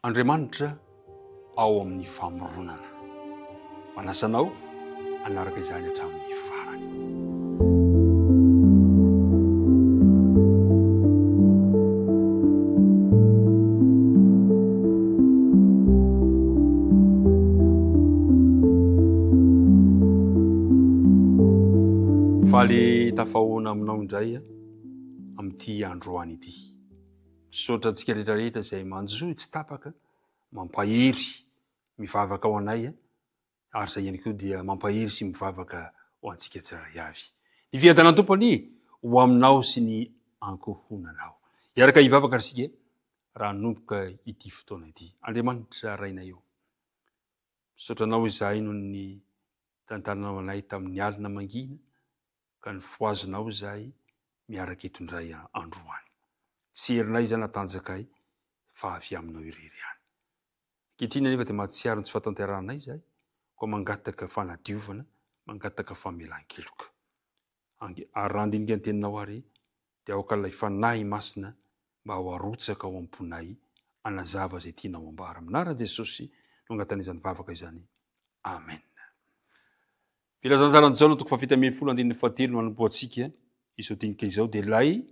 Andriamanitra ao amin'ny famoronana. Manasanao anaraka izany hatramin'ny farany. Faly tafahoana aminao indray amin'ity androany ity. Misaotra antsika rehetrarehetra izay manjoy tsy tapaka, mampahery mivavaka ao anay, ary izay ihany koa dia mampahery sy mivavaka ho antsika tsirairay avy. Ny fiadanany tompony ho aminao sy ny ankohonanao. Iaraka hivavaka isika raha nomboka ity fotoana ity. Andriamanitra rainay eo. Misaotra anao izahay noho ny tantaranao anay tamin'ny alina mangina, ka ny foazonao izahay miaraka eto indray androany. Tsy herinay izany natanjakay fa avy aminao irery ihany. Ankehitriny anefa dia mahatsiaro ny tsy fahatanteranay izahay, koa mangataka fanadiovana, mangataka famelan-keloka. Ary raha andinika ny teninao ary dia aoka ilay fanahy masina mba ho arotsaka ao am-ponay anazava izay tianao ambara. Amin'anaran'i Jesosy no angatan'izany vavaka izany. Amen. Filazantsara an'izao no 7:17 no anomboantsika izao dinika izao dia lay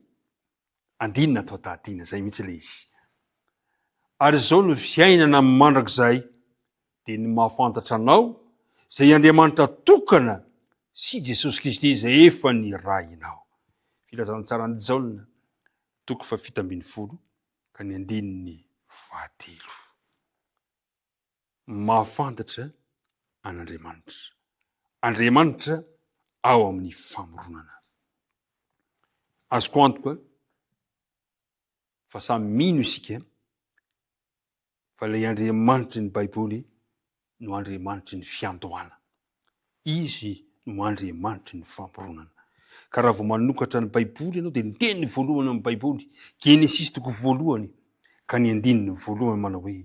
andinina atao tadina, zay mihitsy ilay izy. Ary izao no fiainana mandrakizay dia ny mahafantatra anao izay Andriamanitra tokana sy Jesosy Kristy izay efa ny rainao. Filazantsara ny Jaolina 7:20 ka ny 9:7. Mahafantatra an'Andriamanitra. Andriamanitra ao amin'ny famoronana. Azoko antoka fa samy mino isika fa ilay Andriamanitry ny Baiboly no Andriamanitry ny fiandohana. Izy no Andriamanitry ny famoronana. Ka raha vao manokatra ny Baiboly ianao dia ny teniny voalohany amin'ny Baiboly, Genesis toko voalohany ka ny 9 manao hoe: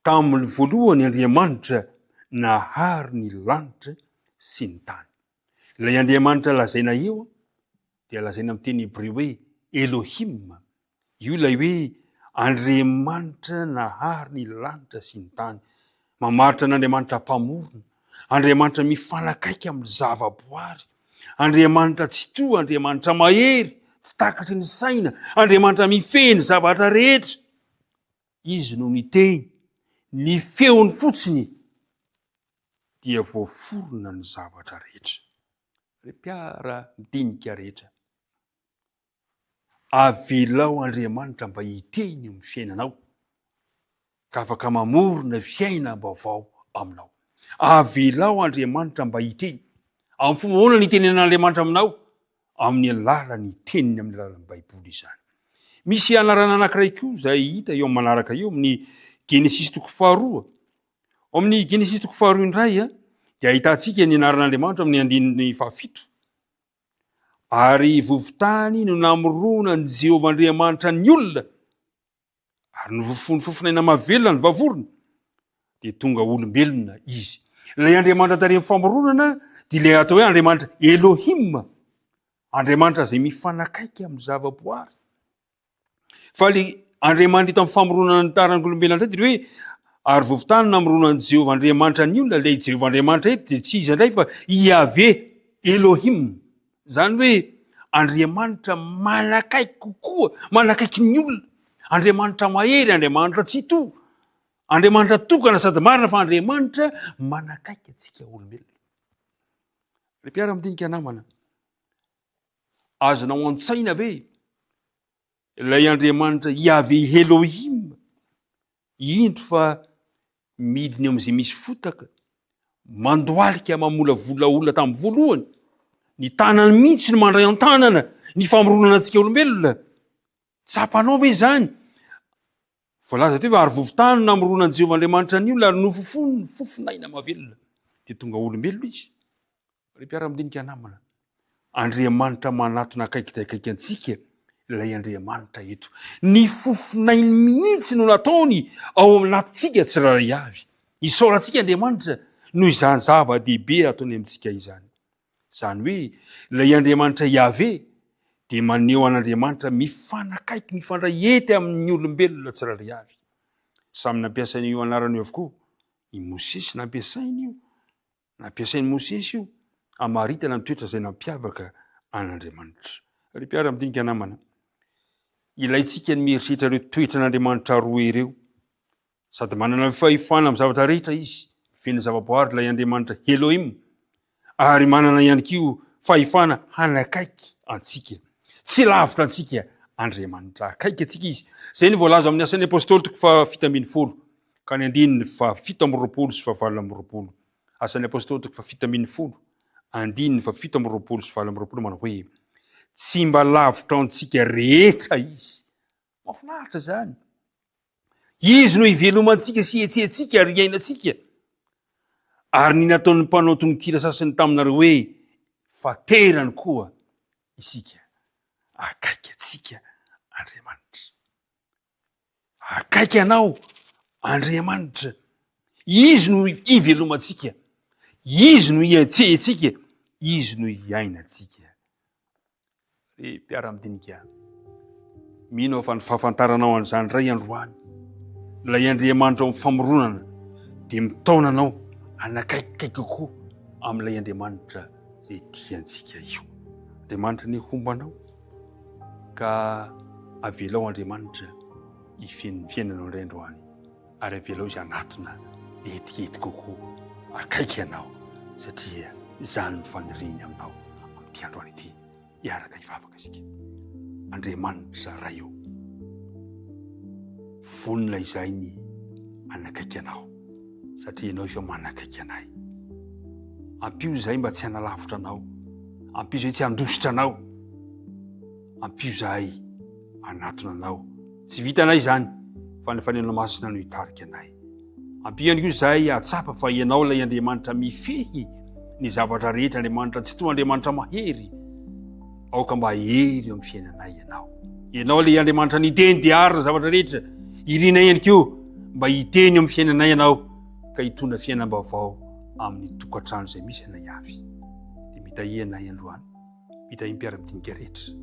tamin'ny voalohany Andriamanitra nahary ny lanitra sy ny tany. Ilay Andriamanitra lazaina eo dia lazaina amin'ny teny Hébreu hoe Elohim. Io ilay hoe Andriamanitra nahary ny lanitra sy ny tany. Mamaritra n'Andriamanitra mpamorona, Andriamanitra mifanakaiky amin'ny zavaboary, Andriamanitra tsy toa, Andriamanitra mahery, tsy takatry ny saina, Andriamanitra mifehy zavatra rehetra. Izy no miteny, ny feony fotsiny dia voaforona ny zavatra rehetra. Mpiara midinika rehetra, avelao Andriamanitra mba hiteny amin'ny fiainanao, ka afaka mamorona fiainam-baovao aminao. Avelao Andriamanitra mba hiteny. Amin'ny fomba ahoana ny tenen'Andriamanitra aminao? Amin'ny alalan'ny teniny, amin'ny alalan'ny Baiboly izany. Misy anarana anankiray koa izay hita eo manaraka eo amin'ny Genesis toko 2. Amin'ny Genesis toko 2 indray dia ahitantsika ny anaran'Andriamanitra amin'ny 7. Ary vovotany no namorona ny Jehovah Andriamanitra ny olona, ary no fofinaina mavelona ny vavorona, dia tonga olombelona izy. Ilay Andriamanitra tarehy famoronana dia ilay atao hoe Andriamanitra Elohim, Andriamanitra izay mifanakaiky amin'ny zavaboary. Fa ilay Andriamanitra hita amin'ny famoronana ny taran'ny olombelona indray dia hoe ary vovotany namorona ny Jehovah Andriamanitra ny olona. Ilay Jehovah Andriamanitra eto dia tsy izy indray fa Yahvé Elohim. Zany hoe Andriamanitra manakaiky kokoa, manakaiky ny olona. Andriamanitra mahery, Andriamanitra tsy toa, Andriamanitra tokana sady marina, fa Andriamanitra manakaiky antsika olombelona. Ry mpiara midinika namana, azonao an-tsaina ve ilay Andriamanitra Yahvé Elohim indro fa midiny amin'izay misy fotaka, mandoalika mamolavola olona tamin'ny voalohany, ny tanany mihitsy no mandray an-tanana ny famoronana antsika olombelona. Tsapanao ve izany? Voalaza teo fa ary vovotany namorona ny Jehovah Andriamanitra ny olona, ary nofofony ny fofinaina mavelona, dia tonga olombelona izy. Ry mpiara midinika namana, Andriamanitra manatona akaikikaiky antsika ilay Andriamanitra eto. Ny fofinainy mihitsy no nataony ao aminatitsika tsirairay avy. Isaorantsika Andriamanitra no izany zava-dehibe ataony amintsika izany. Izany hoe ilay Andriamanitra Yahvé dia maneho an'Andriamanitra mifanakaiky, mifandray ety amin'ny olombelona tsirairay avy. samy nampiasain'io anarany io avokoa. I Mosesy nampiasainy io, nampiasain'ny Mosesy io amaritana ny toetra zay nampiavaka an'Andriamanitra. Ry mpiara midinika namana, ilaitsika ny mieritreritra ireo toetran'Andriamanitra roa ireo, sady manana fahefana amin'ny zavatra rehetra izy, feno zavaboary ilay Andriamanitra Elohim, ary manana ihany koa fahefana hanakaiky antsika. Tsy lavitra antsika Andriamanitra, akaiky antsika izy. Zay ny voalaza amin'ny asan'ny apôstôly toko fa 7 ka ny 7 sy 8. Asan'ny apôstôly toko fa 7 andininy fa 7 sy 8 manao hoe tsy mba lavitra antsika rehetra izy. Mahafinaritra zany. Izy no ivelomantsika sy etsentsika ary iainantsika. Ary ny nataon'ny mpanao tononkira sasany taminareo hoe faterany koa isika. Akaiky atsika Andriamanitra. Akaiky anao Andriamanitra. Izy no ivelomantsika. Izy no ietsentsika. Izy no iainantsika. Mpiara-midinika, mino fa ny fahafantaranao an'izany ray androany, ilay Andriamanitra amin'ny famoronana, dia mitaona anao anakaikikaiky kokoa amin'ilay Andriamanitra zay tiantsika io. Andriamanitra ny hombanao ka avelao Andriamanitra fiainanao indray androany, ary avelao izy anatona etikety kokoa akaiky anao, satria izany ny faniriany aminao amin'ity androany ity. Iaraka hivavaka isika. Andriamanitra ray io, vonona izay ny anakaiky anao, satria ianao efa manakaiky anay. Ampio izay mba tsy hanalavitra anao, ampio izay tsy handositra anao, ampio izay anatona anao. Tsy vita anay zany, fa ny fanenona masina no hitarika anay. Ampio ihany koa izay atsapa fa ianao ilay Andriamanitra mifehy ny zavatra rehetra. Andriamanitra tsy toa Andriamanitra mahery, aoka mba hery eo amin'ny fiainanay ianao. Ianao ilay Andriamanitra niteny dia arina zavatra rehetra, irina ihany koa mba hiteny eo amin'ny fiainanay ianao, ka hitondra fiainam-baovao amin'ny tokantrano izay misy anay avy. Dia mitahianay androany, mitahi ny mpiara-midinika rehetra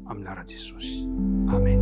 amin'ny anaran'i Jesosy. Amen.